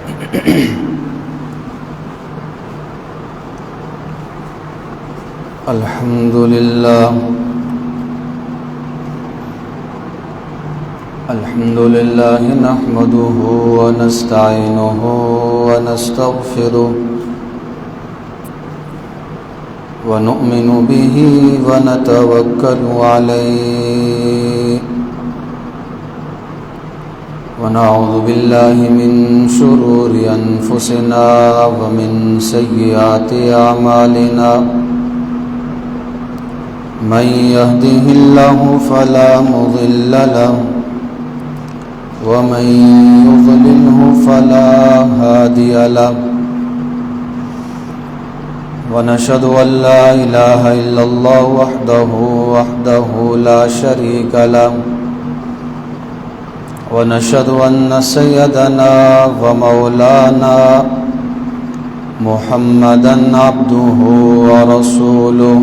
الحمد لله نحمده ونستعينه ونستغفره ونؤمن به ونتوكل عليه ونعوذ بالله من شرور أنفسنا ومن سيئات أعمالنا من يهده الله فلا مضل له ومن يضلله فلا هادي له ونشهد أن لا إله إلا الله وحده لا شريك له ونشهد أن سيدنا ومولانا محمدا عبده ورسوله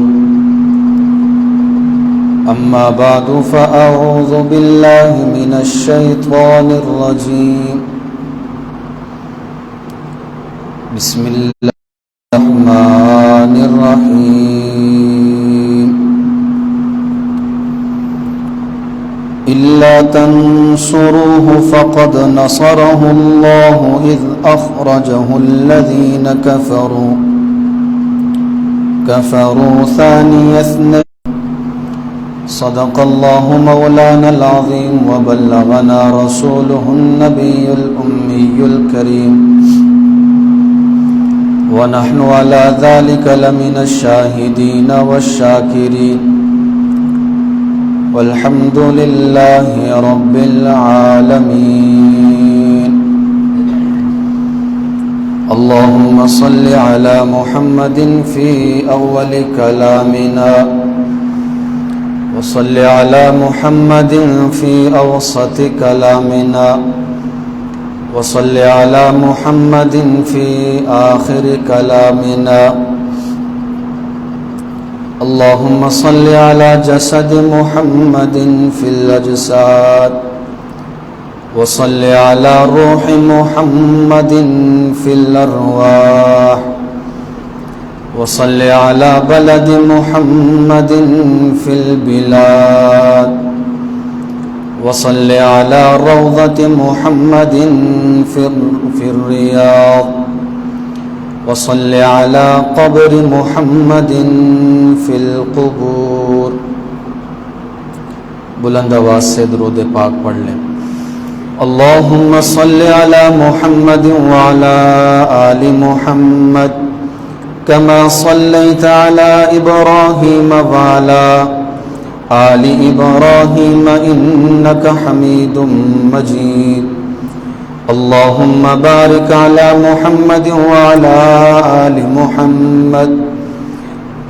أما بعد فأعوذ بالله من الشيطان الرجيم بسم الله الرحمن الرحيم إلا تنصروه فقد نصره الله إذ أخرجه الذين كفروا ثاني اثنين صدق الله مولانا العظيم وبلغنا رسوله النبي الأمي الكريم ونحن على ذلك لمن الشاهدين والشاكرين والحمد لله رب العالمين اللهم صل على محمد في أول كلامنا وصل على محمد في أوسط كلامنا وصل على محمد في آخر كلامنا اللهم صل على جسد محمد في الأجساد وصل على روح محمد في الأرواح وصل على بلد محمد في البلاد وصل على روضة محمد في الرياض وصل على قبر محمد في القبور بلند آواز سے درود پاک پڑھ لیں اللهم صل على محمد وعلى آل محمد كما صليت على إبراهيم وعلى آل إبراهيم إنك حميد مجيد اللهم بارك على محمد وعلى آل محمد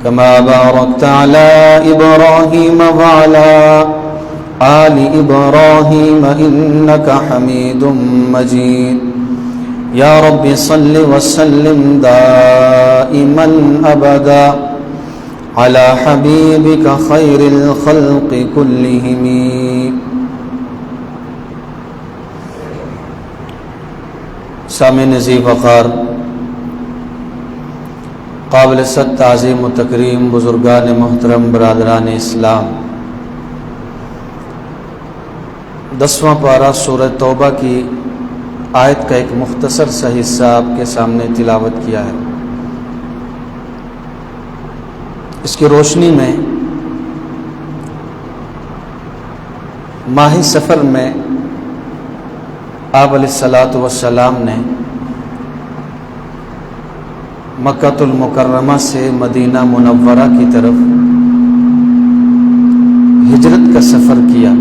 كما باركت على إبراهيم وعلى آل إبراهيم إنك حميد مجيد يا رب صل وسلم دائما أبدا على حبيبك خير الخلق كلهم سامع نزی وقار قابل صد تعظیم و تکریم بزرگان محترم برادران اسلام 10واں پارہ سورہ توبہ کی آیت کا ایک مختصر سا حصہ آپ کے سامنے تلاوت کیا ہے اس کی روشنی میں ماہ سفر میں آپ علیہ الصلاۃ والسلام نے مکۃ المکرمہ سے مدینہ منورہ کی طرف ہجرت کا سفر کیا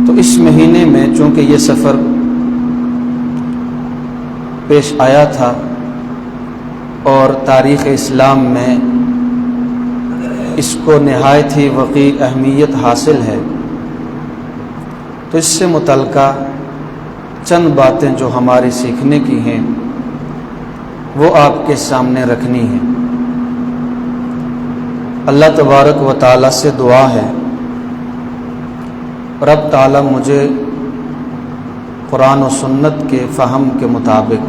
تو اس مہینے میں چونکہ یہ سفر پیش آیا تھا اور تاریخ اسلام میں اس کو نہایت ہی وقیع اہمیت حاصل ہے تو اس سے متعلقہ چند باتیں جو ہمارے سیکھنے کی ہیں وہ آپ کے سامنے رکھنی ہیں۔ اللہ تبارک و تعالیٰ سے دعا ہے رب تعالیٰ مجھے قرآن و سنت کے فہم کے مطابق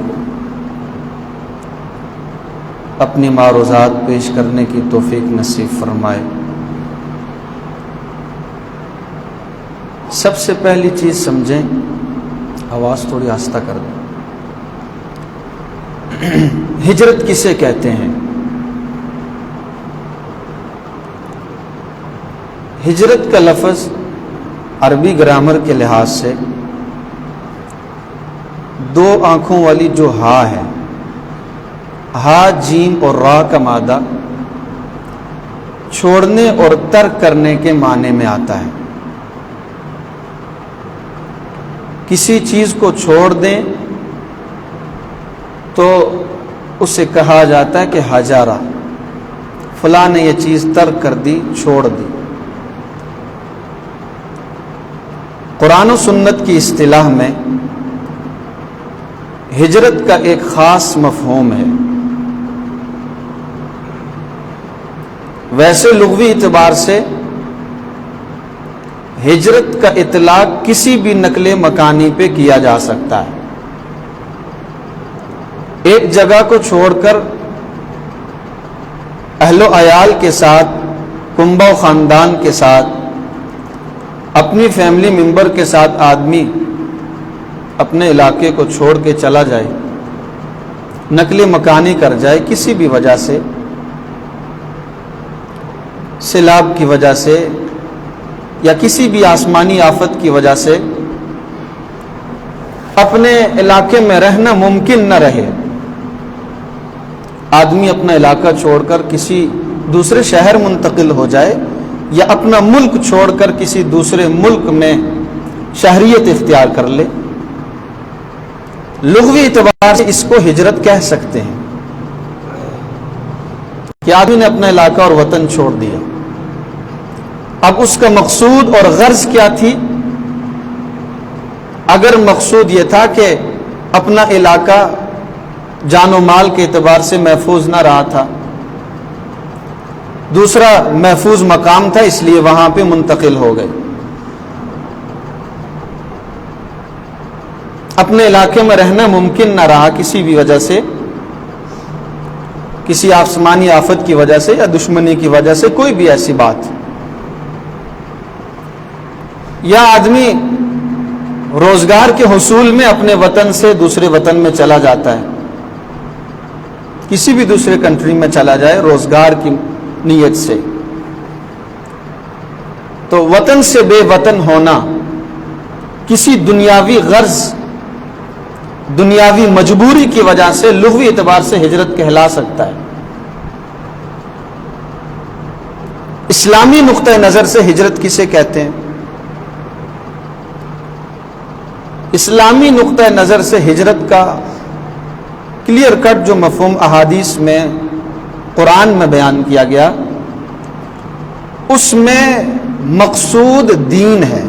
اپنی معروضات پیش کرنے کی توفیق نصیب فرمائے۔ سب سے پہلی چیز سمجھیں، آواز تھوڑی آہستہ کر دیں، ہجرت کسے کہتے ہیں؟ ہجرت کا لفظ عربی گرامر کے لحاظ سے دو آنکھوں والی جو ہا ہے، ہا جیم اور را کا مادہ چھوڑنے اور ترک کرنے کے معنی میں آتا ہے۔ کسی چیز کو چھوڑ دیں تو اسے کہا جاتا ہے کہ ہجارہ، فلاں نے یہ چیز ترک کر دی، چھوڑ دی۔ قرآن و سنت کی اصطلاح میں ہجرت کا ایک خاص مفہوم ہے۔ ویسے لغوی اعتبار سے ہجرت کا اطلاق کسی بھی نقل مکانی پہ کیا جا سکتا ہے۔ ایک جگہ کو چھوڑ کر اہل و عیال کے ساتھ، کنبہ و خاندان کے ساتھ، اپنی فیملی ممبر کے ساتھ آدمی اپنے علاقے کو چھوڑ کے چلا جائے، نقل مکانی کر جائے، کسی بھی وجہ سے، سیلاب کی وجہ سے یا کسی بھی آسمانی آفت کی وجہ سے اپنے علاقے میں رہنا ممکن نہ رہے، آدمی اپنا علاقہ چھوڑ کر کسی دوسرے شہر منتقل ہو جائے یا اپنا ملک چھوڑ کر کسی دوسرے ملک میں شہریت اختیار کر لے، لغوی اعتبار سے اس کو ہجرت کہہ سکتے ہیں کہ آدمی نے اپنا علاقہ اور وطن چھوڑ دیا۔ اب اس کا مقصود اور غرض کیا تھی؟ اگر مقصود یہ تھا کہ اپنا علاقہ جان و مال کے اعتبار سے محفوظ نہ رہا تھا، دوسرا محفوظ مقام تھا، اس لیے وہاں پہ منتقل ہو گئے، اپنے علاقے میں رہنا ممکن نہ رہا کسی بھی وجہ سے، کسی آسمانی آفت کی وجہ سے یا دشمنی کی وجہ سے، کوئی بھی ایسی بات، یا آدمی روزگار کے حصول میں اپنے وطن سے دوسرے وطن میں چلا جاتا ہے، کسی بھی دوسرے کنٹری میں چلا جائے روزگار کی نیت سے، تو وطن سے بے وطن ہونا کسی دنیاوی غرض، دنیاوی مجبوری کی وجہ سے لغوی اعتبار سے ہجرت کہلا سکتا ہے۔ اسلامی نقطہ نظر سے ہجرت کسے کہتے ہیں؟ اسلامی نقطہ نظر سے ہجرت کا کلیئر کٹ جو مفہوم احادیث میں، قرآن میں بیان کیا گیا، اس میں مقصود دین ہے،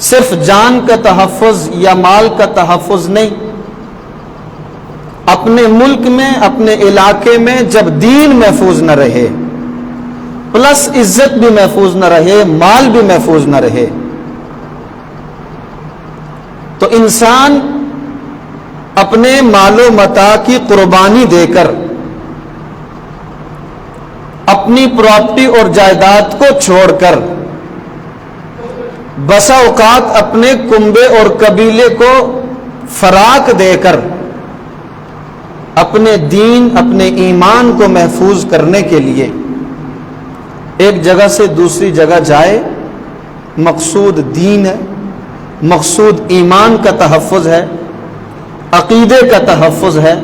صرف جان کا تحفظ یا مال کا تحفظ نہیں۔ اپنے ملک میں، اپنے علاقے میں جب دین محفوظ نہ رہے، پلس عزت بھی محفوظ نہ رہے، مال بھی محفوظ نہ رہے، تو انسان اپنے مال و متاع کی قربانی دے کر، اپنی پراپرٹی اور جائیداد کو چھوڑ کر، بسا اوقات اپنے کنبے اور قبیلے کو فراق دے کر، اپنے دین، اپنے ایمان کو محفوظ کرنے کے لیے ایک جگہ سے دوسری جگہ جائے، مقصود دین ہے، مقصود ایمان کا تحفظ ہے، عقیدے کا تحفظ ہے،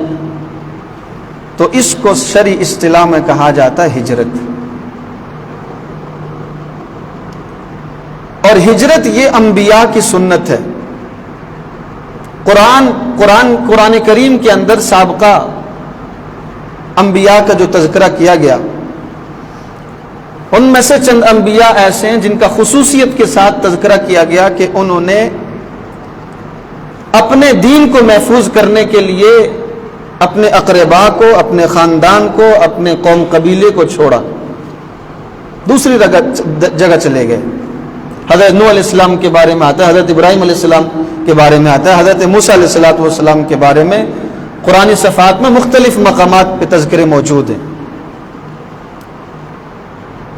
تو اس کو شرعی اصطلاح میں کہا جاتا ہے ہجرت۔ اور ہجرت یہ انبیاء کی سنت ہے۔ قرآن کریم کے اندر سابقہ انبیاء کا جو تذکرہ کیا گیا، ان میں سے چند انبیاء ایسے ہیں جن کا خصوصیت کے ساتھ تذکرہ کیا گیا کہ انہوں نے اپنے دین کو محفوظ کرنے کے لیے اپنے اقربا کو، اپنے خاندان کو، اپنے قوم قبیلے کو چھوڑا، دوسری جگہ چلے گئے۔ حضرت نوح علیہ السلام کے بارے میں آتا ہے، حضرت ابراہیم علیہ السلام کے بارے میں آتا ہے، حضرت موسیٰ علیہ السلام کے بارے میں قرآن صفحات میں مختلف مقامات پہ تذکرے موجود ہیں۔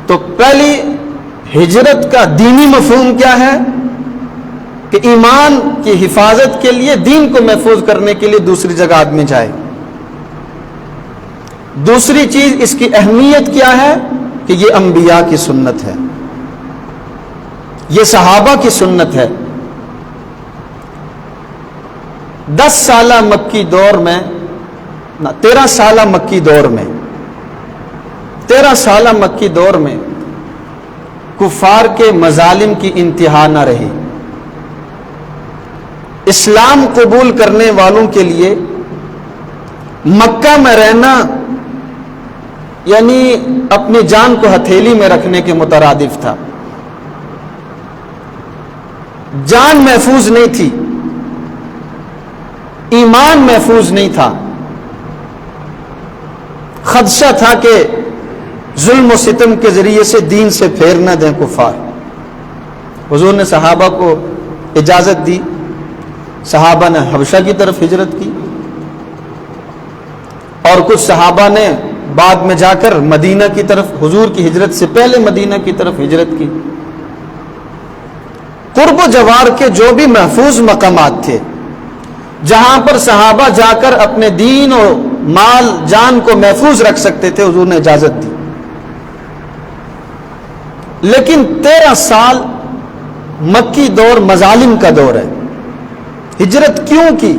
تو پہلی ہجرت کا دینی مفہوم کیا ہے کہ ایمان کی حفاظت کے لیے، دین کو محفوظ کرنے کے لیے دوسری جگہ آدمی جائے۔ دوسری چیز اس کی اہمیت کیا ہے کہ یہ انبیاء کی سنت ہے، یہ صحابہ کی سنت ہے۔ 10 سالہ مکی دور میں 13 سالہ مکی دور میں 13 سالہ مکی دور میں کفار کے مظالم کی انتہا نہ رہی۔ اسلام قبول کرنے والوں کے لیے مکہ میں رہنا یعنی اپنی جان کو ہتھیلی میں رکھنے کے مترادف تھا۔ جان محفوظ نہیں تھی، ایمان محفوظ نہیں تھا، خدشہ تھا کہ ظلم و ستم کے ذریعے سے دین سے پھیر نہ دیں کفار۔ حضور نے صحابہ کو اجازت دی، صحابہ نے حبشہ کی طرف ہجرت کی، اور کچھ صحابہ نے بعد میں جا کر مدینہ کی طرف، حضور کی ہجرت سے پہلے مدینہ کی طرف ہجرت کی۔ قرب و جوار کے جو بھی محفوظ مقامات تھے جہاں پر صحابہ جا کر اپنے دین اور مال جان کو محفوظ رکھ سکتے تھے، حضور نے اجازت دی۔ لیکن 13 سال مکی دور مظالم کا دور ہے۔ ہجرت کیوں کی؟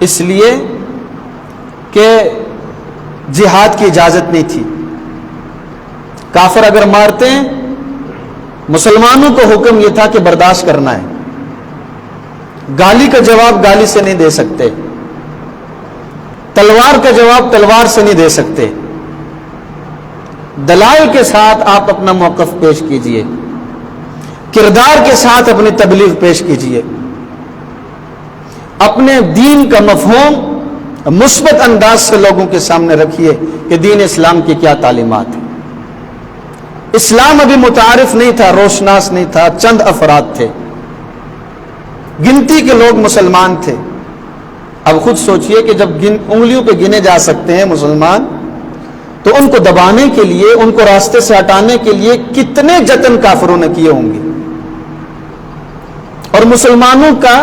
اس لیے کہ جہاد کی اجازت نہیں تھی۔ کافر اگر مارتے ہیں، مسلمانوں کو حکم یہ تھا کہ برداشت کرنا ہے، گالی کا جواب گالی سے نہیں دے سکتے، تلوار کا جواب تلوار سے نہیں دے سکتے، دلائل کے ساتھ آپ اپنا موقف پیش کیجئے، کردار کے ساتھ اپنی تبلیغ پیش کیجئے، اپنے دین کا مفہوم مثبت انداز سے لوگوں کے سامنے رکھیے کہ دین اسلام کی کیا تعلیمات ہیں۔ اسلام ابھی متعارف نہیں تھا، روشناس نہیں تھا، چند افراد تھے، گنتی کے لوگ مسلمان تھے۔ اب خود سوچئے کہ جب انگلیوں پہ گنے جا سکتے ہیں مسلمان، تو ان کو دبانے کے لیے، ان کو راستے سے ہٹانے کے لیے کتنے جتن کافروں نے کیے ہوں گے۔ اور مسلمانوں کا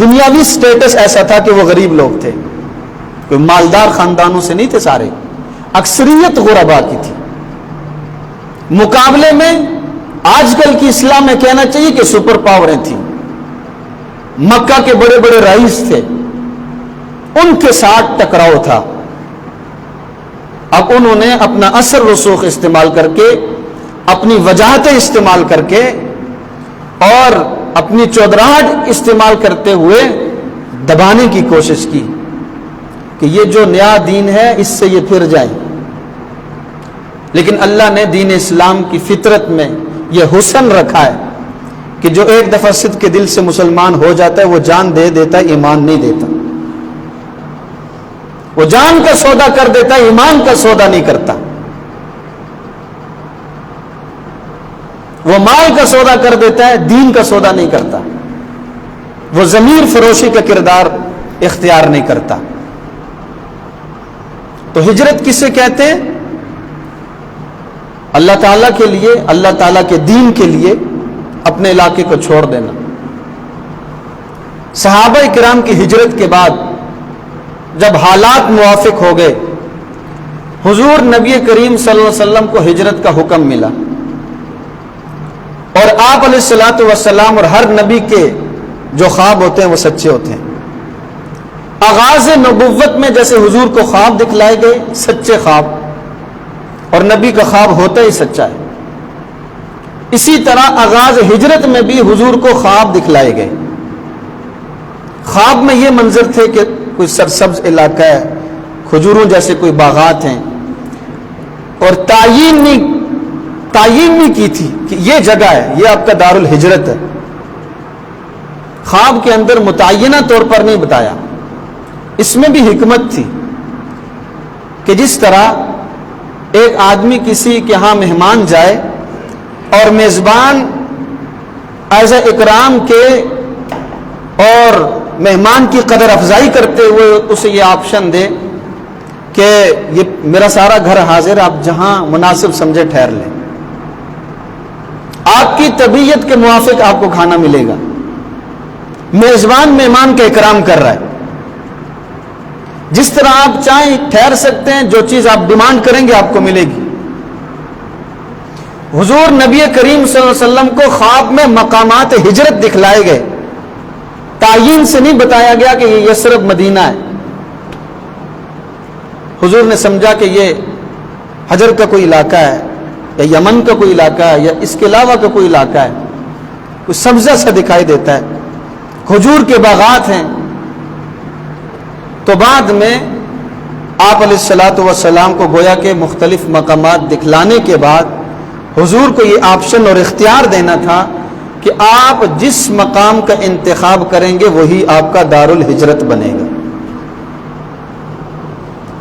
دنیاوی سٹیٹس ایسا تھا کہ وہ غریب لوگ تھے، کوئی مالدار خاندانوں سے نہیں تھے، سارے اکثریت غربا کی تھی۔ مقابلے میں آج کل کی اسلام میں کہنا چاہیے کہ سپر پاوریں تھیں، مکہ کے بڑے بڑے رئیس تھے، ان کے ساتھ ٹکراؤ تھا۔ اب انہوں نے اپنا اثر رسوخ استعمال کر کے، اپنی وجاہتیں استعمال کر کے اور اپنی چودراہٹ استعمال کرتے ہوئے دبانے کی کوشش کی کہ یہ جو نیا دین ہے اس سے یہ پھر جائیں۔ لیکن اللہ نے دین اسلام کی فطرت میں یہ حسن رکھا ہے کہ جو ایک دفعہ صدق کے دل سے مسلمان ہو جاتا ہے وہ جان دے دیتا ہے، ایمان نہیں دیتا۔ وہ جان کا سودا کر دیتا ہے، ایمان کا سودا نہیں کرتا۔ وہ مال کا سودا کر دیتا ہے، دین کا سودا نہیں کرتا۔ وہ ضمیر فروشی کا کردار اختیار نہیں کرتا۔ تو ہجرت کسے کہتے ہیں؟ اللہ تعالیٰ کے لیے، اللہ تعالیٰ کے دین کے لیے اپنے علاقے کو چھوڑ دینا۔ صحابہ کرام کی ہجرت کے بعد جب حالات موافق ہو گئے، حضور نبی کریم صلی اللہ علیہ وسلم کو ہجرت کا حکم ملا، اور آپ علیہ الصلوۃ والسلام اور ہر نبی کے جو خواب ہوتے ہیں وہ سچے ہوتے ہیں۔ آغاز نبوت میں جیسے حضور کو خواب دکھلائے گئے، سچے خواب، اور نبی کا خواب ہوتا ہی سچا ہے، اسی طرح آغاز ہجرت میں بھی حضور کو خواب دکھلائے گئے۔ خواب میں یہ منظر تھے کہ کوئی سرسبز علاقہ ہے، کھجوروں جیسے کوئی باغات ہیں، اور تعین نہیں کی تھی کہ یہ جگہ ہے، یہ آپ کا دار الہجرت ہے۔ خواب کے اندر متعینہ طور پر نہیں بتایا۔ اس میں بھی حکمت تھی کہ جس طرح ایک آدمی کسی کے ہاں مہمان جائے اور میزبان ایز اکرام کے اور مہمان کی قدر افزائی کرتے ہوئے اسے یہ آپشن دے کہ یہ میرا سارا گھر حاضر، آپ جہاں مناسب سمجھے ٹھہر لیں، آپ کی طبیعت کے موافق آپ کو کھانا ملے گا۔ میزبان مہمان کا اکرام کر رہا ہے، جس طرح آپ چاہیں ٹھہر سکتے ہیں، جو چیز آپ ڈیمانڈ کریں گے آپ کو ملے گی۔ حضور نبی کریم صلی اللہ علیہ وسلم کو خواب میں مقامات ہجرت دکھلائے گئے، تعیین سے نہیں بتایا گیا کہ یہ یثرب مدینہ ہے۔ حضور نے سمجھا کہ یہ حجر کا کوئی علاقہ ہے یا یمن کا کوئی علاقہ ہے یا اس کے علاوہ کا کوئی علاقہ ہے، کوئی سبزہ سا دکھائی دیتا ہے، کھجور کے باغات ہیں۔ تو بعد میں آپ علیہ الصلوۃ والسلام کو گویا کہ مختلف مقامات دکھلانے کے بعد حضور کو یہ آپشن اور اختیار دینا تھا کہ آپ جس مقام کا انتخاب کریں گے وہی آپ کا دارالہجرت بنے گا۔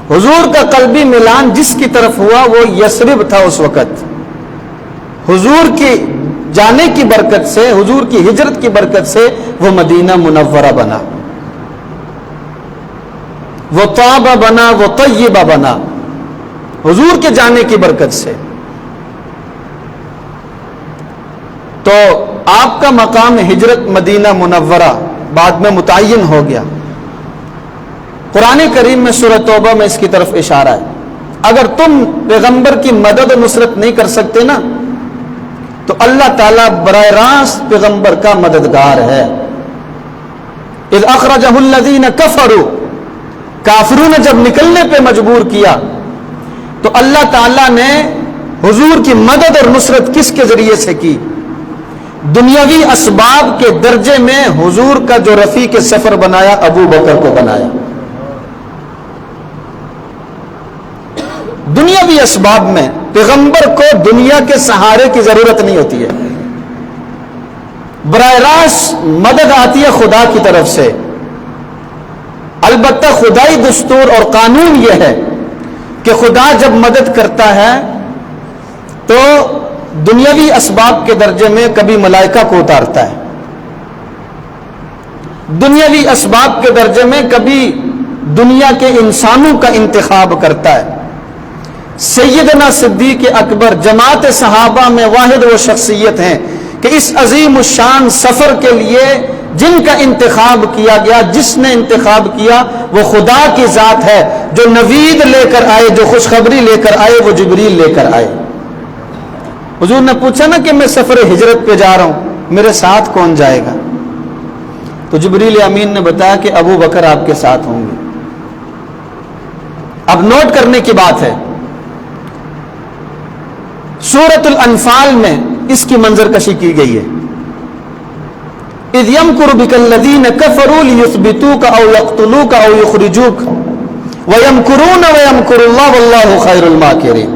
حضور کا قلبی ملان جس کی طرف ہوا وہ یثرب تھا اس وقت۔ حضور کی جانے کی برکت سے، حضور کی ہجرت کی برکت سے وہ مدینہ منورہ بنا، وہ طیبہ بنا، وہ طیبہ بنا، حضور کے جانے کی برکت سے۔ تو آپ کا مقام ہجرت مدینہ منورہ بعد میں متعین ہو گیا۔ قرآن کریم میں سورہ توبہ میں اس کی طرف اشارہ ہے، اگر تم پیغمبر کی مدد و نصرت نہیں کر سکتے نا تو اللہ تعالیٰ براہ راست پیغمبر کا مددگار ہے۔ اذ اخرجہ الذین کفروا، کافروں نے جب نکلنے پہ مجبور کیا تو اللہ تعالیٰ نے حضور کی مدد اور نصرت کس کے ذریعے سے کی؟ دنیاوی اسباب کے درجے میں حضور کا جو رفیق سفر بنایا ابو بکر کو بنایا۔ دنیاوی اسباب میں پیغمبر کو دنیا کے سہارے کی ضرورت نہیں ہوتی ہے، براہ راست مدد آتی ہے خدا کی طرف سے۔ البتہ خدائی دستور اور قانون یہ ہے کہ خدا جب مدد کرتا ہے تو دنیاوی اسباب کے درجے میں کبھی ملائکہ کو اتارتا ہے، دنیاوی اسباب کے درجے میں کبھی دنیا کے انسانوں کا انتخاب کرتا ہے۔ سیدنا صدیق اکبر جماعت صحابہ میں واحد وہ شخصیت ہیں کہ اس عظیم الشان سفر کے لیے جن کا انتخاب کیا گیا، جس نے انتخاب کیا وہ خدا کی ذات ہے، جو نوید لے کر آئے، جو خوشخبری لے کر آئے وہ جبریل لے کر آئے۔ حضور نے پوچھا نا کہ میں سفر ہجرت پہ جا رہا ہوں، میرے ساتھ کون جائے گا؟ تو جبریل امین نے بتایا کہ ابو بکر آپ کے ساتھ ہوں گے۔ اب نوٹ کرنے کی بات ہے، سورۃ الانفال میں اس کی منظر کشی کی گئی ہے۔ اذ یمکر بک الذین کفروا لیثبتوک او یقتلوک او یخرجوک ویمکرون ویمکر اللہ واللہ خیر الماکرین۔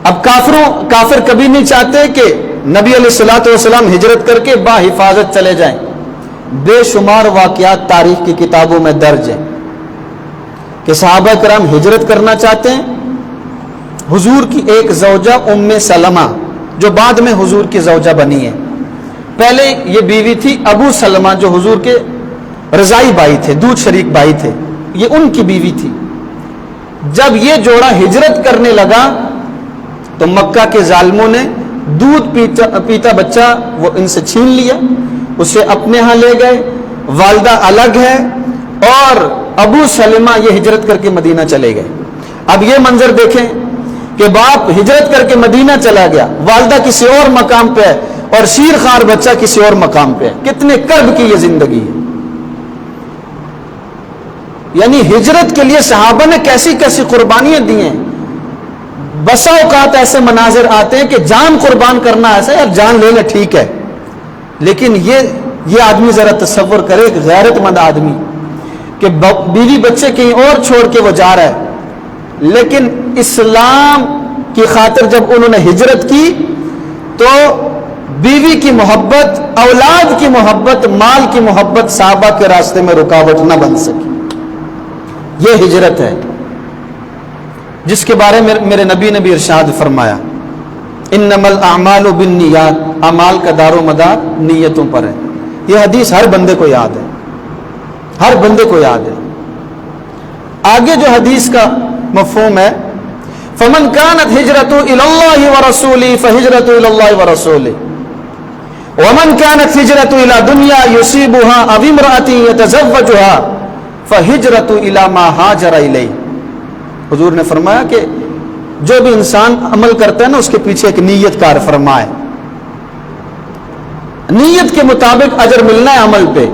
اب کافر کبھی نہیں چاہتے کہ نبی علیہ الصلوۃ والسلام ہجرت کر کے باحفاظت چلے جائیں۔ بے شمار واقعات تاریخ کی کتابوں میں درج ہیں کہ صحابہ کرام ہجرت کرنا چاہتے ہیں۔ حضور کی ایک زوجہ ام سلمہ جو بعد میں حضور کی زوجہ بنی ہے، پہلے یہ بیوی تھی ابو سلمہ جو حضور کے رضائی بھائی تھے، دودھ شریک بھائی تھے، یہ ان کی بیوی تھی۔ جب یہ جوڑا ہجرت کرنے لگا تو مکہ کے ظالموں نے دودھ پیتا بچہ وہ ان سے چھین لیا، اسے اپنے ہاں لے گئے، والدہ الگ ہے اور ابو سلمہ یہ ہجرت کر کے مدینہ چلے گئے۔ اب یہ منظر دیکھیں کہ باپ ہجرت کر کے مدینہ چلا گیا، والدہ کسی اور مقام پہ ہے اور شیر خوار بچہ کسی اور مقام پہ ہے، کتنے کرب کی یہ زندگی ہے۔ یعنی ہجرت کے لیے صحابہ نے کیسی کیسی قربانیاں دی ہیں۔ بسا اوقات ایسے مناظر آتے ہیں کہ جان قربان کرنا ایسا ہے، جان لے لے ٹھیک ہے، لیکن یہ آدمی ذرا تصور کرے، ایک غیرت مند آدمی کہ بیوی بچے کہیں اور چھوڑ کے وہ جا رہا ہے، لیکن اسلام کی خاطر جب انہوں نے ہجرت کی تو بیوی کی محبت، اولاد کی محبت، مال کی محبت صحابہ کے راستے میں رکاوٹ نہ بن سکی۔ یہ ہجرت ہے جس کے بارے میں میرے نبی نے بھی ارشاد فرمایا، انما الاعمال بالنیات، اعمال کا دار و مدار نیتوں پر ہے. یہ حدیث ہر بندے کو یاد ہے، ہر بندے کو یاد ہے. آگے جو حدیث کا مفہوم ہے، فمن كانت هجرته الى الله ورسوله فهجرته الى الله ورسوله ومن كانت هجرته الى دنيا يصيبها او امرأة يتزوجها فهجرته الى ما هاجر اليه. حضور نے فرمایا کہ جو بھی انسان عمل کرتا ہے نا اس کے پیچھے ایک نیت کار فرمائے، نیت کے مطابق اجر ملنا ہے عمل پہ.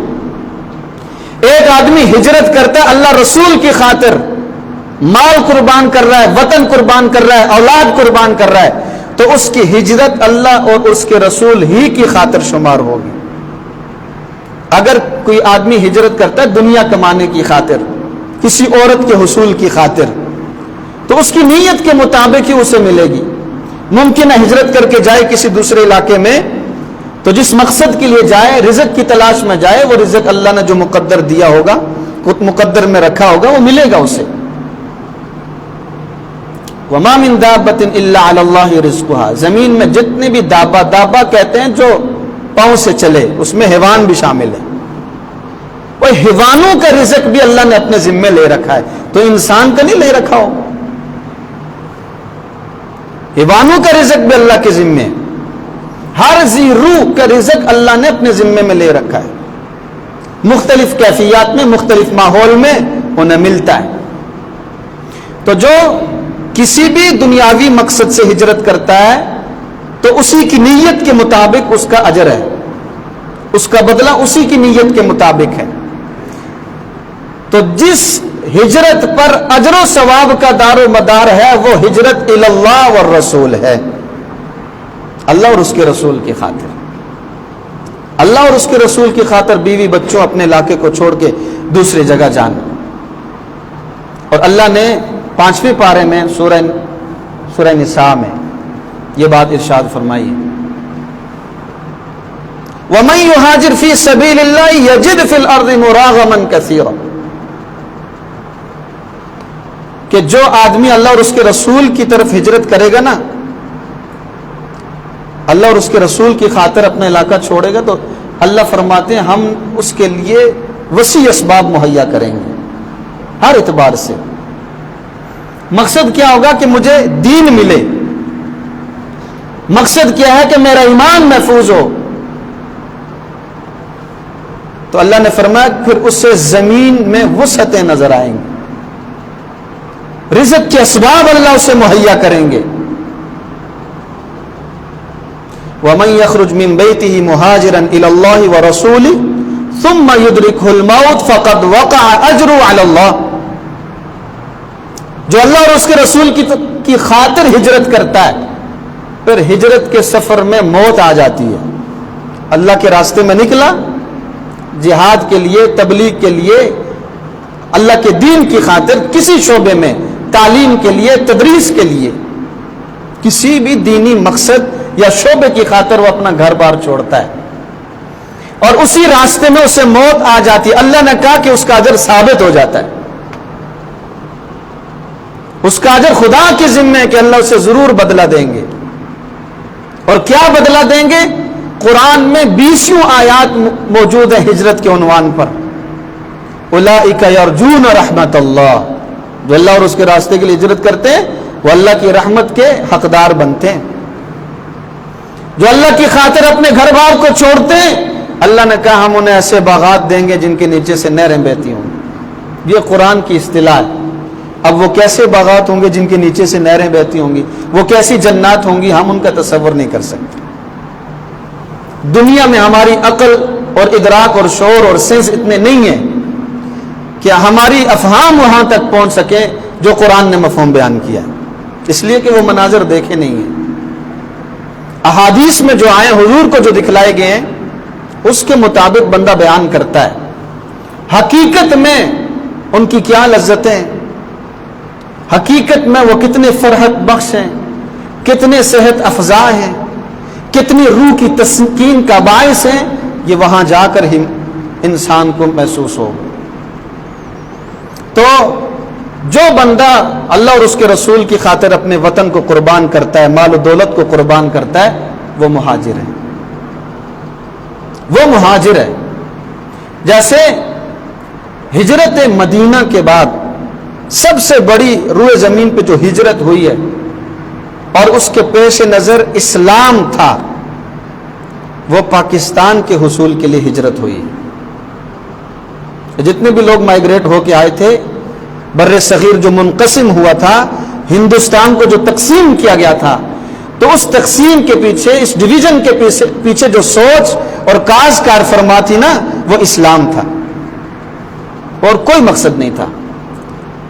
ایک آدمی ہجرت کرتا ہے اللہ رسول کی خاطر، مال قربان کر رہا ہے، وطن قربان کر رہا ہے، اولاد قربان کر رہا ہے، تو اس کی ہجرت اللہ اور اس کے رسول ہی کی خاطر شمار ہوگی. اگر کوئی آدمی ہجرت کرتا ہے دنیا کمانے کی خاطر، کسی عورت کے حصول کی خاطر، تو اس کی نیت کے مطابق ہی اسے ملے گی. ممکن ہے ہجرت کر کے جائے کسی دوسرے علاقے میں، تو جس مقصد کے لیے جائے، رزق کی تلاش میں جائے، وہ رزق اللہ نے جو مقدر دیا ہوگا، مقدر میں رکھا ہوگا، وہ ملے گا اسے. وما من دابۃ الا علی اللہ رزقها، زمین میں جتنے بھی دابا کہتے ہیں جو پاؤں سے چلے، اس میں حیوان بھی شامل ہے. وہ حیوانوں کا رزق بھی اللہ نے اپنے ذمے لے رکھا ہے، تو انسان کا نہیں لے رکھا ہو. حیوانوں کا رزق بھی اللہ کے ذمے ہے. ہر ذی روح کا رزق اللہ نے اپنے ذمے میں لے رکھا ہے. مختلف کیفیات میں، مختلف ماحول میں انہیں ملتا ہے. تو جو کسی بھی دنیاوی مقصد سے ہجرت کرتا ہے تو اسی کی نیت کے مطابق اس کا اجر ہے، اس کا بدلہ اسی کی نیت کے مطابق ہے. تو جس ہجرت پر اجر و ثواب کا دار و مدار ہے وہ ہجرت الی اللہ والرسول ہے، اللہ اور اس کے رسول کی خاطر. اللہ اور اس کے رسول کی خاطر بیوی بچوں اپنے علاقے کو چھوڑ کے دوسری جگہ جانا. اور اللہ نے 5ویں پارے میں سورہ نساء میں یہ بات ارشاد فرمائی ہے، وَمَن يُهَاجِرْ فِي سَبِيلِ اللَّهِ يَجِدْ فِي الْأَرْضِ مُرَاغَمًا كَثِيرًا، کہ جو آدمی اللہ اور اس کے رسول کی طرف ہجرت کرے گا نا، اللہ اور اس کے رسول کی خاطر اپنا علاقہ چھوڑے گا، تو اللہ فرماتے ہیں ہم اس کے لیے وسیع اسباب مہیا کریں گے ہر اعتبار سے. مقصد کیا ہوگا کہ مجھے دین ملے، مقصد کیا ہے کہ میرا ایمان محفوظ ہو. تو اللہ نے فرمایا پھر اس سے زمین میں وسعتیں نظر آئیں گی، رزق کے اسباب اللہ اسے مہیا کریں گے. وَمَن يَخْرُجْ مِن بَيْتِهِ مُهَاجِرًا إِلَى اللَّهِ وَرَسُولِهِ ثُمَّ يُدْرِكْهُ الْمَوْتُ فَقَدْ وَقَعَ أَجْرُهُ عَلَى اللَّهِ، جو اللہ اور اس کے رسول کی خاطر ہجرت کرتا ہے پھر ہجرت کے سفر میں موت آ جاتی ہے. اللہ کے راستے میں نکلا، جہاد کے لیے، تبلیغ کے لیے، اللہ کے دین کی خاطر، کسی شعبے میں تعلیم کے لیے، تدریس کے لیے، کسی بھی دینی مقصد یا شعبے کی خاطر وہ اپنا گھر بار چھوڑتا ہے اور اسی راستے میں اسے موت آ جاتی ہے. اللہ نے کہا کہ اس کا اجر ثابت ہو جاتا ہے، اس کا اجر خدا کے ذمہ ہے کہ اللہ اسے ضرور بدلہ دیں گے. اور کیا بدلہ دیں گے؟ قرآن میں 20 آیات موجود ہیں ہجرت کے عنوان پر. اولئک یرجون رحمت اللہ، جو اللہ اور اس کے راستے کے لیے ہجرت کرتے ہیں وہ اللہ کی رحمت کے حقدار بنتے ہیں. جو اللہ کی خاطر اپنے گھر بار کو چھوڑتے ہیں، اللہ نے کہا ہم انہیں ایسے باغات دیں گے جن کے نیچے سے نہریں بہتی ہوں. یہ قرآن کی اصطلاح ہے. اب وہ کیسے باغات ہوں گے جن کے نیچے سے نہریں بہتی ہوں گی، وہ کیسی جنات ہوں گی، ہم ان کا تصور نہیں کر سکتے. دنیا میں ہماری عقل اور ادراک اور شعور اور سینس اتنے نہیں ہیں کہ ہماری افہام وہاں تک پہنچ سکے جو قرآن نے مفہوم بیان کیا ہے، اس لیے کہ وہ مناظر دیکھے نہیں ہیں. احادیث میں جو آئے، حضور کو جو دکھلائے گئے ہیں، اس کے مطابق بندہ بیان کرتا ہے. حقیقت میں ان کی کیا لذتیں، حقیقت میں وہ کتنے فرحت بخش ہیں، کتنے صحت افزا ہیں، کتنی روح کی تسکین کا باعث ہیں، یہ وہاں جا کر ہی انسان کو محسوس ہو. تو جو بندہ اللہ اور اس کے رسول کی خاطر اپنے وطن کو قربان کرتا ہے، مال و دولت کو قربان کرتا ہے، وہ مہاجر ہے، وہ مہاجر ہے۔ جیسے ہجرت مدینہ کے بعد سب سے بڑی روئے زمین پہ جو ہجرت ہوئی ہے اور اس کے پیش نظر اسلام تھا، وہ پاکستان کے حصول کے لیے ہجرت ہوئی ہے۔ جتنے بھی لوگ مائیگریٹ ہو کے آئے تھے، بر صغیر جو منقسم ہوا تھا، ہندوستان کو جو تقسیم کیا گیا تھا، تو اس تقسیم کے پیچھے، اس ڈویژن کے پیچھے جو سوچ اور کاز کار فرما تھی نا، وہ اسلام تھا اور کوئی مقصد نہیں تھا۔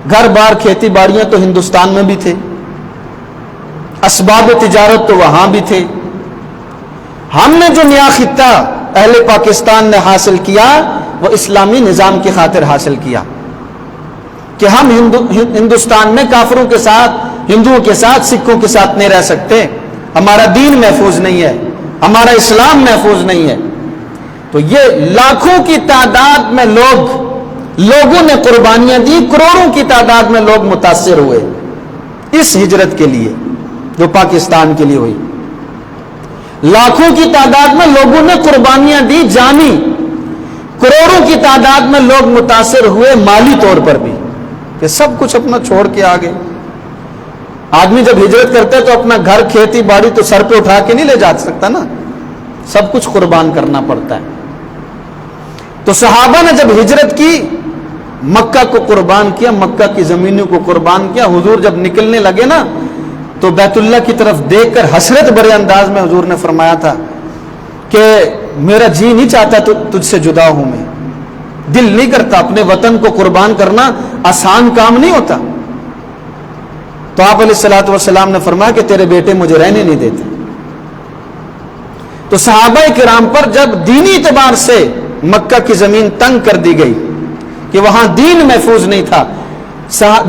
گھر بار کھیتی باڑیاں تو ہندوستان میں بھی تھے، اسباب تجارت تو وہاں بھی تھے۔ ہم نے جو نیا خطہ اہل پاکستان نے حاصل کیا، وہ اسلامی نظام کی خاطر حاصل کیا کہ ہم ہندوستان میں کافروں کے ساتھ، ہندوؤں کے ساتھ، سکھوں کے ساتھ نہیں رہ سکتے، ہمارا دین محفوظ نہیں ہے، ہمارا اسلام محفوظ نہیں ہے۔ تو یہ لاکھوں کی تعداد میں لوگوں نے قربانیاں دی، کروڑوں کی تعداد میں لوگ متاثر ہوئے اس ہجرت کے لیے جو پاکستان کے لیے ہوئی۔ لاکھوں کی تعداد میں لوگوں نے قربانیاں دی جانی، کروڑوں کی تعداد میں لوگ متاثر ہوئے مالی طور پر بھی، کہ سب کچھ اپنا چھوڑ کے آگے۔ آدمی جب ہجرت کرتا ہے تو اپنا گھر، کھیتی باڑی تو سر پہ اٹھا کے نہیں لے جا سکتا نا، سب کچھ قربان کرنا پڑتا ہے۔ تو صحابہ نے جب ہجرت کی، مکہ کو قربان کیا، مکہ کی زمینوں کو قربان کیا۔ حضور جب نکلنے لگے نا تو بیت اللہ کی طرف دیکھ کر حسرت بھرے انداز میں حضور نے فرمایا تھا کہ میرا جی نہیں چاہتا تجھ سے جدا ہوں، میں دل نہیں کرتا، اپنے وطن کو قربان کرنا آسان کام نہیں ہوتا۔ تو آپ علیہ الصلوۃ والسلام نے فرمایا کہ تیرے بیٹے مجھے رہنے نہیں دیتے۔ تو صحابہ کرام پر جب دینی اعتبار سے مکہ کی زمین تنگ کر دی گئی کہ وہاں دین محفوظ نہیں تھا،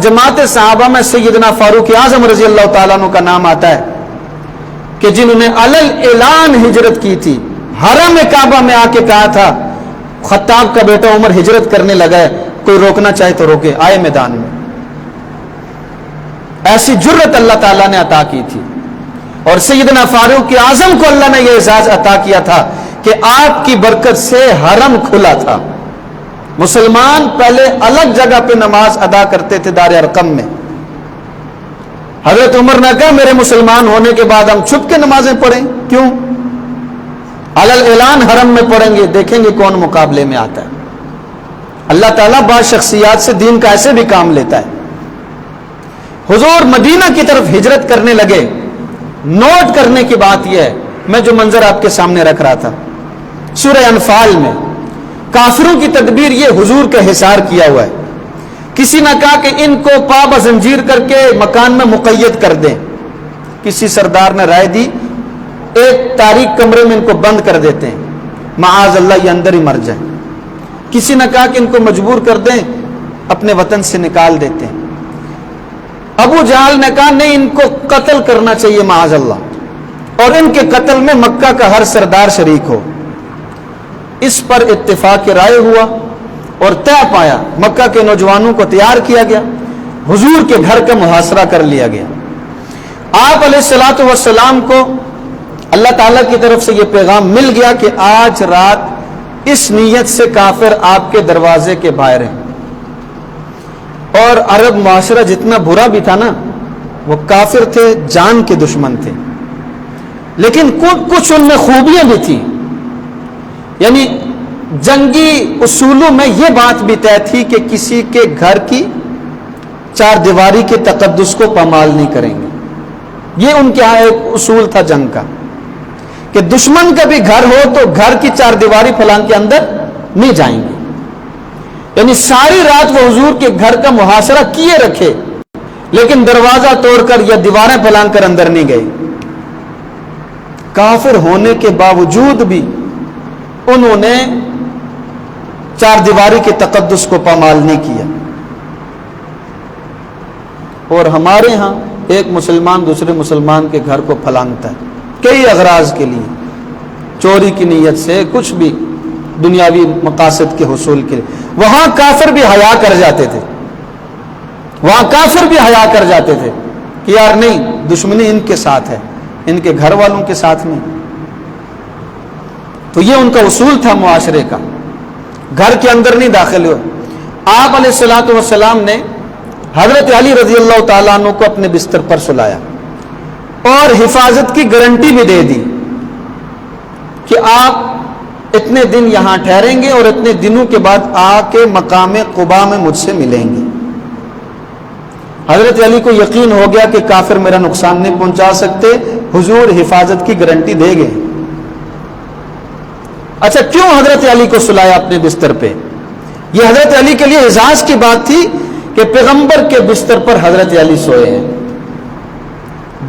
جماعت صحابہ میں سیدنا فاروق اعظم رضی اللہ تعالیٰ عنہ کا نام آتا ہے کہ جنہوں نے علل اعلان ہجرت کی تھی، حرم کعبہ میں آ کے کہا تھا خطاب کا بیٹا عمر ہجرت کرنے لگا ہے، کوئی روکنا چاہے تو روکے، آئے میدان میں۔ ایسی جرت اللہ تعالیٰ نے عطا کی تھی، اور سیدنا فاروق اعظم کو اللہ نے یہ اعزاز عطا کیا تھا کہ آپ کی برکت سے حرم کھلا تھا۔ مسلمان پہلے الگ جگہ پہ نماز ادا کرتے تھے دار ارقم میں۔ حضرت عمر نے کہا میرے مسلمان ہونے کے بعد ہم چھپ کے نمازیں پڑھیں، کیوں؟ علل اعلان حرم میں پڑھیں گے، دیکھیں گے کون مقابلے میں آتا ہے۔ اللہ تعالیٰ بعض شخصیات سے دین کا ایسے بھی کام لیتا ہے۔ حضور مدینہ کی طرف ہجرت کرنے لگے۔ نوٹ کرنے کی بات یہ ہے، میں جو منظر آپ کے سامنے رکھ رہا تھا، سورہ انفال میں کافروں کی تدبیر یہ حضور کا حصار کیا ہوا ہے۔ کسی نے کہا کہ ان کو پا زنجیر کر کے مکان میں مقید کر دیں، کسی سردار نے رائے دی ایک تاریک کمرے میں ان کو بند کر دیتے ہیں، معاذ اللہ یہ اندر ہی مر جائے۔ کسی نے کہا کہ ان کو مجبور کر دیں، اپنے وطن سے نکال دیتے ہیں۔ ابو جہل نے کہا نہیں، ان کو قتل کرنا چاہیے معاذ اللہ، اور ان کے قتل میں مکہ کا ہر سردار شریک ہو۔ اس پر اتفاق رائے ہوا اور طے پایا، مکہ کے نوجوانوں کو تیار کیا گیا، حضور کے گھر کا محاصرہ کر لیا گیا۔ آپ علیہ الصلوۃ والسلام کو اللہ تعالیٰ کی طرف سے یہ پیغام مل گیا کہ آج رات اس نیت سے کافر آپ کے دروازے کے باہر ہیں۔ اور عرب معاشرہ جتنا برا بھی تھا نا، وہ کافر تھے، جان کے دشمن تھے، لیکن کچھ ان میں خوبیاں بھی تھیں۔ یعنی جنگی اصولوں میں یہ بات بھی طے تھی کہ کسی کے گھر کی چار دیواری کے تقدس کو پامال نہیں کریں گے۔ یہ ان کے ہاں ایک اصول تھا جنگ کا کہ دشمن کا بھی گھر ہو تو گھر کی چار دیواری پھلان کے اندر نہیں جائیں گے۔ یعنی ساری رات وہ حضور کے گھر کا محاصرہ کیے رکھے، لیکن دروازہ توڑ کر یا دیواریں پھلان کر اندر نہیں گئے۔ کافر ہونے کے باوجود بھی انہوں نے چار دیواری کے تقدس کو پامال نہیں کیا۔ اور ہمارے ہاں ایک مسلمان دوسرے مسلمان کے گھر کو پھلانگتا ہے کئی اغراض کے لیے، چوری کی نیت سے، کچھ بھی دنیاوی مقاصد کے حصول کے لیے۔ وہاں کافر بھی حیا کر جاتے تھے، وہاں کافر بھی حیا کر جاتے تھے کہ یار نہیں، دشمنی ان کے ساتھ ہے، ان کے گھر والوں کے ساتھ نہیں۔ تو یہ ان کا اصول تھا معاشرے کا، گھر کے اندر نہیں داخل ہوئے۔ آپ علیہ الصلوۃ والسلام نے حضرت علی رضی اللہ تعالیٰ عنہ کو اپنے بستر پر سلایا اور حفاظت کی گارنٹی بھی دے دی کہ آپ اتنے دن یہاں ٹھہریں گے اور اتنے دنوں کے بعد آ کے مقام قباء میں مجھ سے ملیں گے۔ حضرت علی کو یقین ہو گیا کہ کافر میرا نقصان نہیں پہنچا سکتے، حضور حفاظت کی گارنٹی دے گئے۔ اچھا، کیوں حضرت علی کو سلایا اپنے بستر پہ؟ یہ حضرت علی کے لیے اعزاز کی بات تھی کہ پیغمبر کے بستر پر حضرت علی سوئے ہیں۔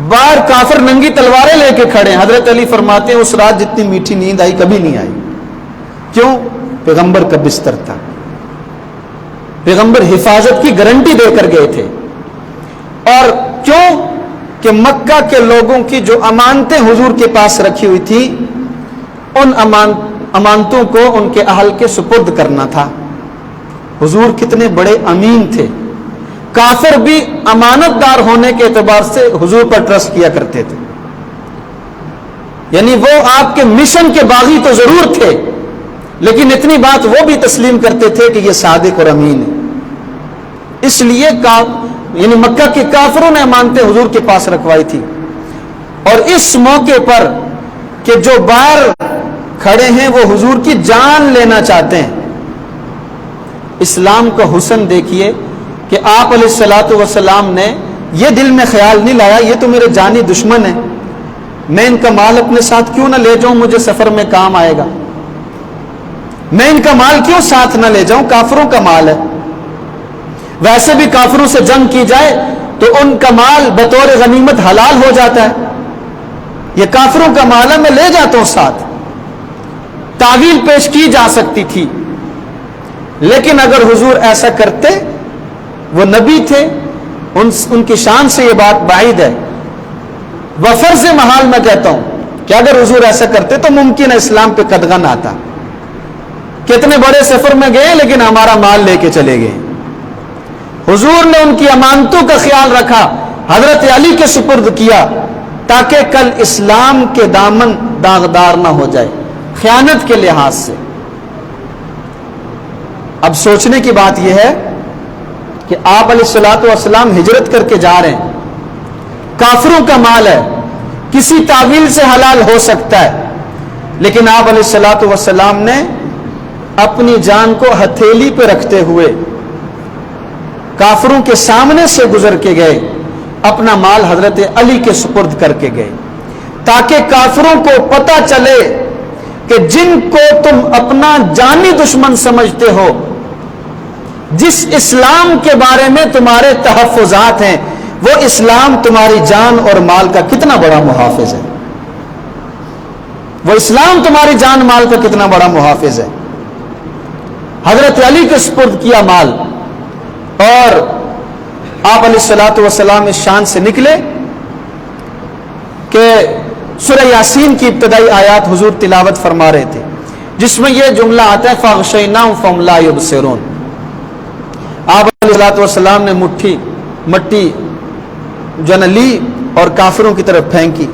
باہر کافر ننگی تلواریں لے کے کھڑے ہیں، حضرت علی فرماتے ہیں اس رات جتنی میٹھی نیند آئی کبھی نہیں آئی۔ کیوں؟ پیغمبر کا بستر تھا، پیغمبر حفاظت کی گارنٹی دے کر گئے تھے۔ اور کیوں؟ کہ مکہ کے لوگوں کی جو امانتیں حضور کے پاس رکھی ہوئی تھی، ان امانتوں کو ان کے اہل کے سپرد کرنا تھا۔ حضور کتنے بڑے امین تھے، کافر بھی امانت دار ہونے کے اعتبار سے حضور پر ٹرسٹ کیا کرتے تھے۔ یعنی وہ آپ کے مشن کے باغی تو ضرور تھے، لیکن اتنی بات وہ بھی تسلیم کرتے تھے کہ یہ صادق اور امین ہے۔ اس لیے یعنی مکہ کے کافروں نے امانتیں حضور کے پاس رکھوائی تھی۔ اور اس موقع پر کہ جو باہر کھڑے ہیں وہ حضور کی جان لینا چاہتے ہیں، اسلام کا حسن دیکھیے کہ آپ علیہ الصلوۃ والسلام نے یہ دل میں خیال نہیں لایا یہ تو میرے جانی دشمن ہیں، میں ان کا مال اپنے ساتھ کیوں نہ لے جاؤں، مجھے سفر میں کام آئے گا، میں ان کا مال کیوں ساتھ نہ لے جاؤں، کافروں کا مال ہے۔ ویسے بھی کافروں سے جنگ کی جائے تو ان کا مال بطور غنیمت حلال ہو جاتا ہے، یہ کافروں کا مال ہے، میں لے جاتا ہوں ساتھ۔ تعویل پیش کی جا سکتی تھی، لیکن اگر حضور ایسا کرتے، وہ نبی تھے، ان کی شان سے یہ بات بعید ہے۔ وفرض محال میں کہتا ہوں کہ اگر حضور ایسا کرتے تو ممکن ہے اسلام پہ قدغن آتا۔ کتنے بڑے سفر میں گئے لیکن ہمارا مال لے کے چلے گئے۔ حضور نے ان کی امانتوں کا خیال رکھا، حضرت علی کے سپرد کیا تاکہ کل اسلام کے دامن داغدار نہ ہو جائے خیانت کے لحاظ سے۔ اب سوچنے کی بات یہ ہے کہ آپ علیہ الصلوۃ والسلام ہجرت کر کے جا رہے ہیں، کافروں کا مال ہے، کسی تعویل سے حلال ہو سکتا ہے، لیکن آپ علیہ الصلوۃ والسلام نے اپنی جان کو ہتھیلی پہ رکھتے ہوئے کافروں کے سامنے سے گزر کے گئے، اپنا مال حضرت علی کے سپرد کر کے گئے تاکہ کافروں کو پتہ چلے کہ جن کو تم اپنا جانی دشمن سمجھتے ہو، جس اسلام کے بارے میں تمہارے تحفظات ہیں، وہ اسلام تمہاری جان اور مال کا کتنا بڑا محافظ ہے، وہ اسلام تمہاری جان مال کا کتنا بڑا محافظ ہے۔ حضرت علی کے سپرد کیا مال، اور آپ علیہ الصلوۃ والسلام اس شان سے نکلے کہ سورہ یاسین کی ابتدائی آیات حضور تلاوت فرما رہے تھے، جس میں یہ جملہ آتا ہے فَغْشَيْنَاهُمْ فَهُمْ لَا يُبْصِرُونَ۔ آپ علیہ الصلوۃ والسلام نے مٹی جو لی اور کافروں کی طرف پھینکی۔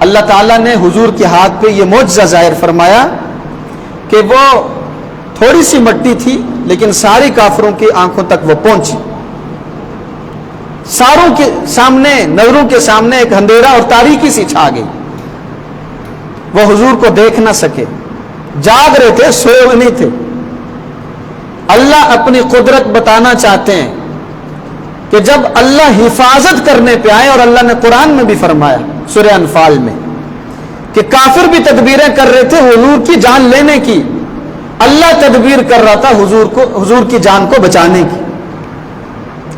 اللہ تعالیٰ نے حضور کے ہاتھ پہ یہ معجزہ ظاہر فرمایا کہ وہ تھوڑی سی مٹی تھی لیکن ساری کافروں کی آنکھوں تک وہ پہنچی، ساروں کے سامنے، نظروں کے سامنے ایک اندھیرا اور تاریکی سی چھا گئی، وہ حضور کو دیکھ نہ سکے، جاگ رہے تھے، سوئے ہوئے نہیں تھے۔ اللہ اپنی قدرت بتانا چاہتے ہیں کہ جب اللہ حفاظت کرنے پہ آئے، اور اللہ نے قرآن میں بھی فرمایا سورہ انفال میں کہ کافر بھی تدبیریں کر رہے تھے حضور کی جان لینے کی، اللہ تدبیر کر رہا تھا حضور کی جان کو بچانے کی۔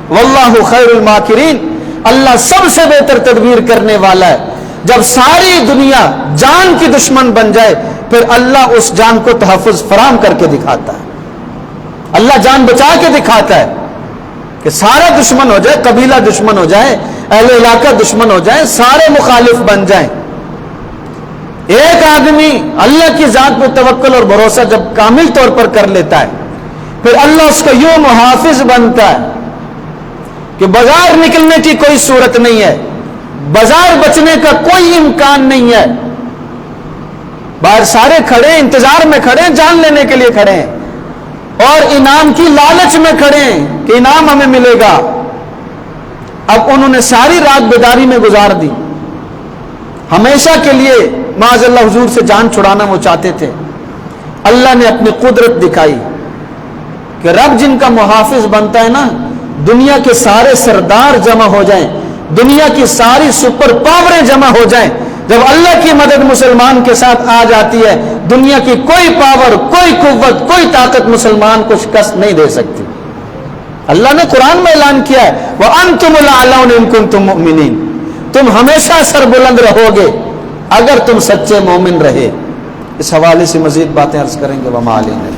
واللہ خیر الماکرین، اللہ سب سے بہتر تدبیر کرنے والا ہے۔ جب ساری دنیا جان کی دشمن بن جائے پھر اللہ اس جان کو تحفظ فراہم کر کے دکھاتا ہے، اللہ جان بچا کے دکھاتا ہے کہ سارا دشمن ہو جائے، قبیلہ دشمن ہو جائے، اہل علاقہ دشمن ہو جائے، سارے مخالف بن جائیں، ایک آدمی اللہ کی ذات پہ توکل اور بھروسہ جب کامل طور پر کر لیتا ہے پھر اللہ اس کا یوں محافظ بنتا ہے کہ بازار نکلنے کی کوئی صورت نہیں ہے، بازار بچنے کا کوئی امکان نہیں ہے، باہر سارے کھڑے ہیں، انتظار میں کھڑے ہیں، جان لینے کے لیے کھڑے ہیں اور انعام کی لالچ میں کھڑے ہیں کہ انعام ہمیں ملے گا۔ اب انہوں نے ساری رات بیداری میں گزار دی، ہمیشہ کے لیے معاذ اللہ حضور سے جان چھڑانا وہ چاہتے تھے۔ اللہ نے اپنی قدرت دکھائی کہ رب جن کا محافظ بنتا ہے نا، دنیا کے سارے سردار جمع ہو جائیں، دنیا کی ساری سپر پاوریں جمع ہو جائیں، جب اللہ کی مدد مسلمان کے ساتھ آ جاتی ہے، دنیا کی کوئی پاور، کوئی قوت، کوئی طاقت مسلمان کو شکست نہیں دے سکتی۔ اللہ نے قرآن میں اعلان کیا ہے وَأَنْتُمُ الْأَعْلَوْنَ إِن كُنتُم مُؤْمِنِينَ، تم ہمیشہ سربلند رہو گے اگر تم سچے مومن رہے۔ اس حوالے سے مزید باتیں عرض کریں گے۔ وَمَا عَلَيْنَا